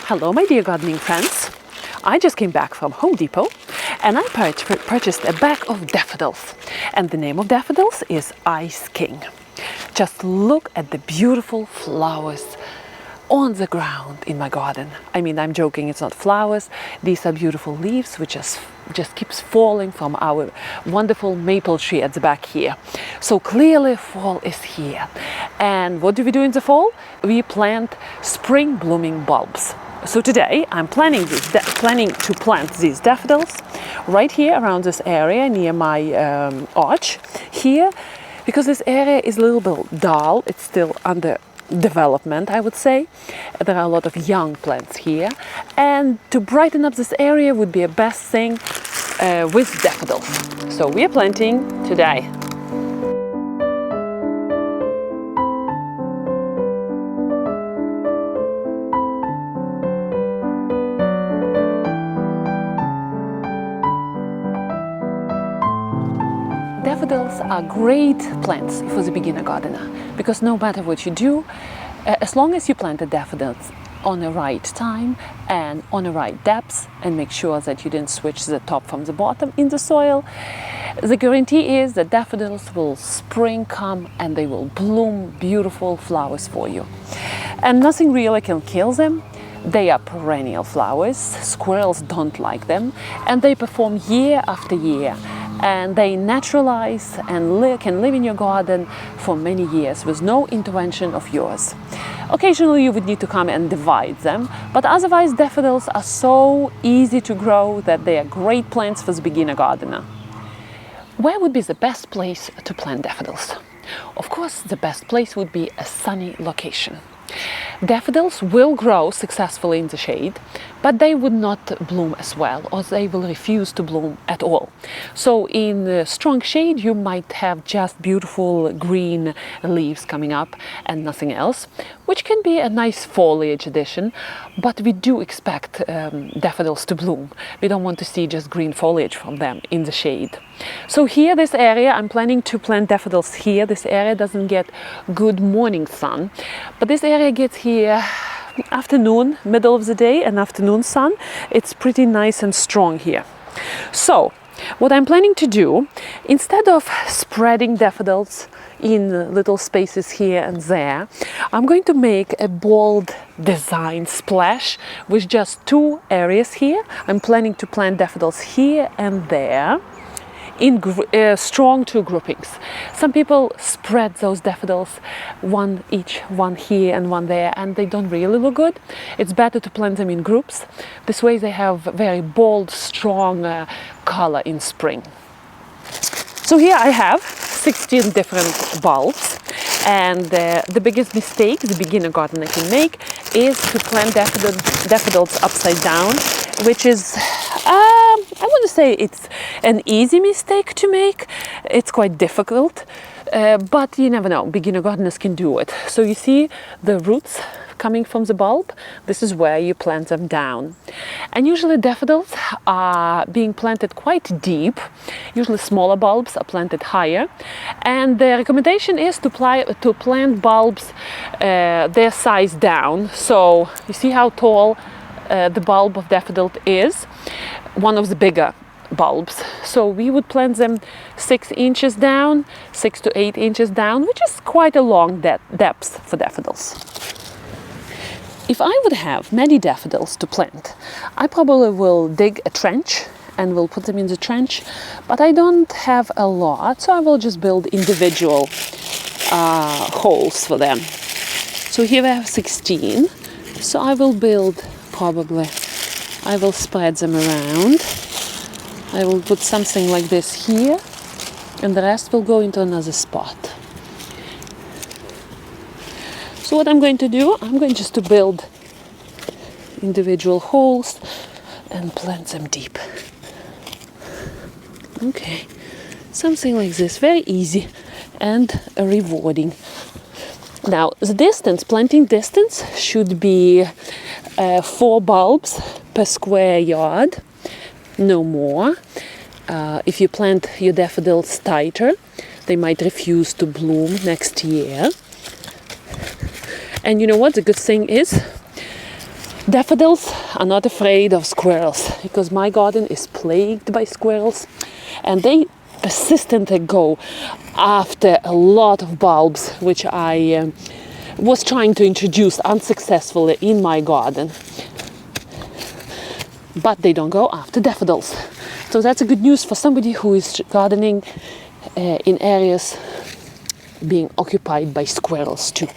Hello my dear gardening friends. I just came back from Home Depot and I purchased a bag of daffodils, and the name of daffodils is Ice King. Just look at the beautiful flowers on the ground in my garden. I mean, I'm joking, it's not flowers. These are beautiful leaves which just keeps falling from our wonderful maple tree at the back here. So clearly fall is here. And what do we do in the fall? We plant spring blooming bulbs. So today I'm planning to plant these daffodils right here around this area near my arch here, because this area is a little bit dull. It's still under development, I would say. There are a lot of young plants here, and to brighten up this area would be a best thing with daffodils. So we are planting today. Daffodils are great plants for the beginner gardener, because no matter what you do, as long as you plant the daffodils on the right time and on the right depths, and make sure that you didn't switch the top from the bottom in the soil, the guarantee is that daffodils will spring come and they will bloom beautiful flowers for you. And nothing really can kill them. They are perennial flowers, squirrels don't like them, and they perform year after year. And they naturalize and can live in your garden for many years with no intervention of yours. Occasionally you would need to come and divide them, but otherwise daffodils are so easy to grow that they are great plants for the beginner gardener. Where would be the best place to plant daffodils? Of course, the best place would be a sunny location. Daffodils will grow successfully in the shade, but they would not bloom as well, or they will refuse to bloom at all. So in strong shade you might have just beautiful green leaves coming up and nothing else, which can be a nice foliage addition, but we do expect daffodils to bloom. We don't want to see just green foliage from them in the shade. So here, this area, I'm planning to plant daffodils here. This area doesn't get good morning sun, but this area gets here afternoon, middle of the day and afternoon sun. It's pretty nice and strong here. So what I'm planning to do, instead of spreading daffodils in little spaces here and there, I'm going to make a bold design splash with just two areas here. I'm planning to plant daffodils here and there in strong two groupings. Some people spread those daffodils, one each, one here and one there, and they don't really look good. It's better to plant them in groups. This way they have very bold, strong color in spring. So here I have 16 different bulbs, and the biggest mistake the beginner gardener can make is to plant daffodils upside down, which is I want to say it's an easy mistake to make. It's quite difficult, but you never know, beginner gardeners can do it. So you see the roots coming from the bulb, this is where you plant them down. And usually daffodils are being planted quite deep. Usually smaller bulbs are planted higher, and the recommendation is to plant bulbs their size down. So you see how tall the bulb of daffodil is, one of the bigger bulbs. So we would plant them 6 inches down, 6 to 8 inches down, which is quite a long depth for daffodils. If I would have many daffodils to plant, I probably will dig a trench and will put them in the trench, but I don't have a lot, so I will just build individual holes for them. So here we have 16, so I will build I will spread them around. I will put something like this here, and the rest will go into another spot. So what I'm going to do, I'm going just to build individual holes and plant them deep. Okay, something like this, very easy and rewarding. Now the distance, planting distance should be 4 bulbs per square yard, no more. If you plant your daffodils tighter, they might refuse to bloom next year. And you know what the good thing is? Daffodils are not afraid of squirrels because my garden is plagued by squirrels, and they persistently go after a lot of bulbs which I was trying to introduce unsuccessfully in my garden. But they don't go after daffodils. So that's a good news for somebody who is gardening in areas being occupied by squirrels too.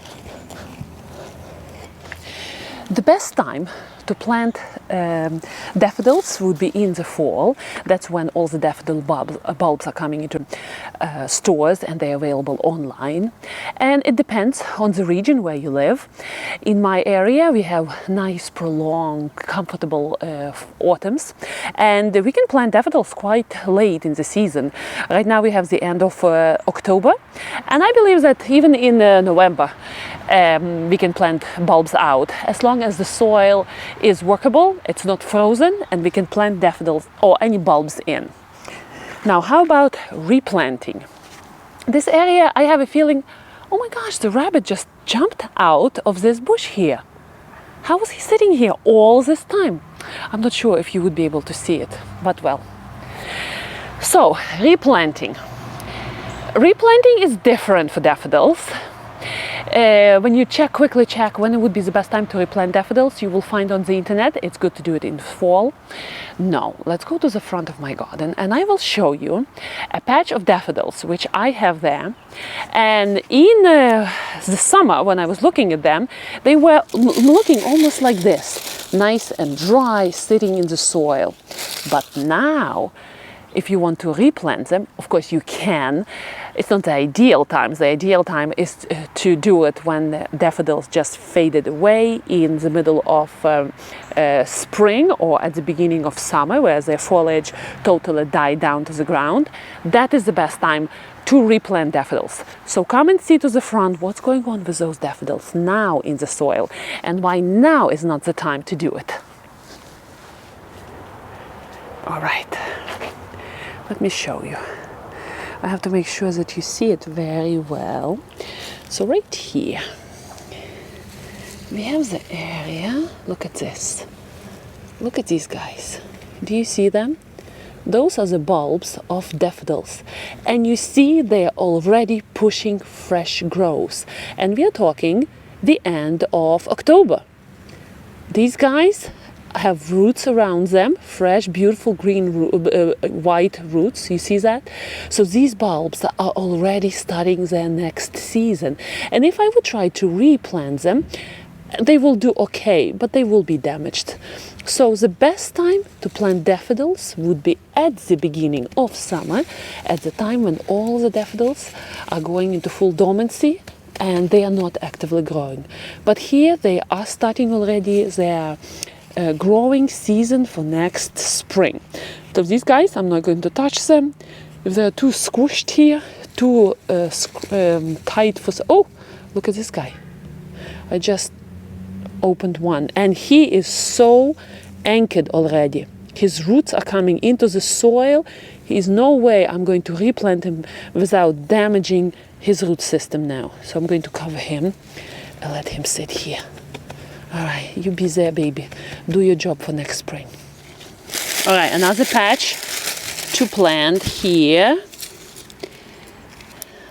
The best time to plant daffodils would be in the fall. That's when all the daffodil bulbs are coming into stores and they're available online. And it depends on the region where you live. In my area we have nice, prolonged, comfortable autumns, and we can plant daffodils quite late in the season. Right now we have the end of October, and I believe that even in November we can plant bulbs out as long as the soil is workable, it's not frozen, and we can plant daffodils or any bulbs in. Now, how about replanting? This area, I have a feeling, oh my gosh, the rabbit just jumped out of this bush here. How was he sitting here all this time? I'm not sure if you would be able to see it, but well. So, replanting. Replanting is different for daffodils. When you quickly check when it would be the best time to replant daffodils, you will find on the internet it's good to do it in fall. No, let's go to the front of my garden and I will show you a patch of daffodils which I have there. And in the summer, when I was looking at them, they were looking almost like this, nice and dry, sitting in the soil. But now, if you want to replant them, of course you can. It's not the ideal time. The ideal time is to do it when the daffodils just faded away in the middle of spring or at the beginning of summer, where their foliage totally died down to the ground. That is the best time to replant daffodils. So come and see to the front what's going on with those daffodils now in the soil and why now is not the time to do it. All right. Let me show you. I have to make sure that you see it very well. So right here, we have the area. Look at this. Look at these guys. Do you see them? Those are the bulbs of daffodils. And you see they're already pushing fresh growth. And we are talking the end of October. These guys have roots around them, fresh, beautiful green, white roots. You see that? So these bulbs are already starting their next season. And if I would try to replant them, they will do okay, but they will be damaged. So the best time to plant daffodils would be at the beginning of summer, at the time when all the daffodils are going into full dormancy and they are not actively growing. But here they are starting already their growing season for next spring. So these guys, I'm not going to touch them. If they're too squished here, too tight for... Oh, look at this guy. I just opened one and he is so anchored already. His roots are coming into the soil. There's no way I'm going to replant him without damaging his root system now. So I'm going to cover him and let him sit here. All right, you be there, baby. Do your job for next spring. All right, another patch to plant here.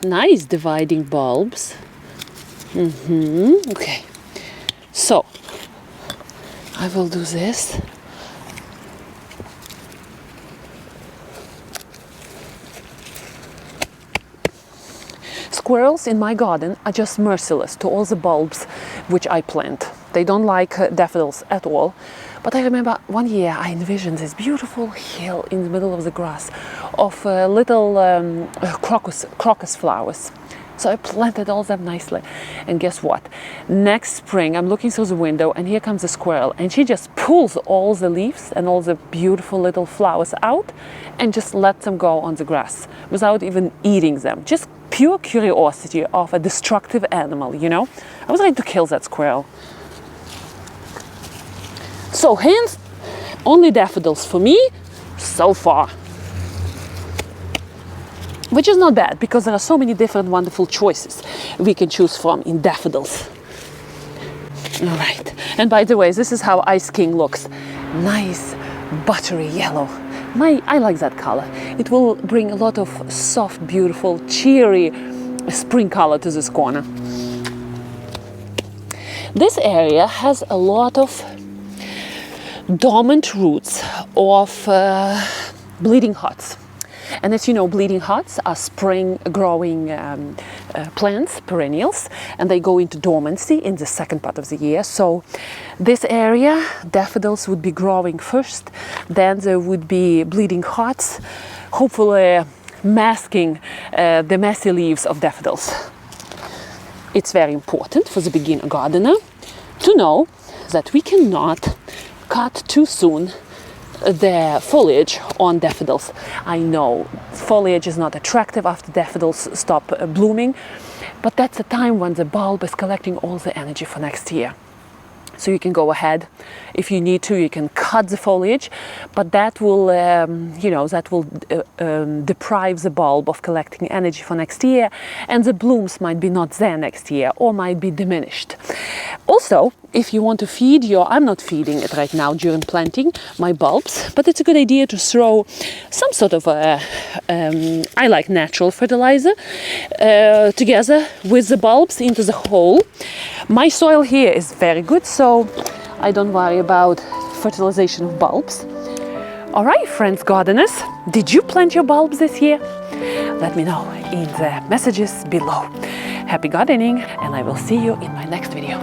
Nice dividing bulbs. Okay. So, I will do this. Squirrels in my garden are just merciless to all the bulbs which I plant. They don't like daffodils at all. But I remember one year I envisioned this beautiful hill in the middle of the grass of little crocus flowers. So I planted all them nicely. And guess what? Next spring I'm looking through the window and here comes a squirrel and she just pulls all the leaves and all the beautiful little flowers out and just lets them go on the grass without even eating them. Just pure curiosity of a destructive animal, you know? I was ready to kill that squirrel. So hence, only daffodils for me so far. Which is not bad, because there are so many different wonderful choices we can choose from in daffodils. All right. And by the way, this is how Ice King looks. Nice, buttery yellow. I like that color. It will bring a lot of soft, beautiful, cheery spring color to this corner. This area has a lot of dormant roots of bleeding hearts. And as you know, bleeding hearts are spring growing plants, perennials, and they go into dormancy in the second part of the year. So this area, daffodils would be growing first, then there would be bleeding hearts, hopefully masking the messy leaves of daffodils. It's very important for the beginner gardener to know that we cannot cut too soon the foliage on daffodils. I know foliage is not attractive after daffodils stop blooming, but that's a time when the bulb is collecting all the energy for next year. So you can go ahead, if you need to, you can cut the foliage, but that will, deprive the bulb of collecting energy for next year, and the blooms might be not there next year or might be diminished. Also, if you want to feed I'm not feeding it right now during planting, my bulbs, but it's a good idea to throw some sort of I like natural fertilizer, together with the bulbs into the hole. My soil here is very good, so I don't worry about fertilization of bulbs. All right, friends gardeners, did you plant your bulbs this year? Let me know in the messages below. Happy gardening, and I will see you in my next video.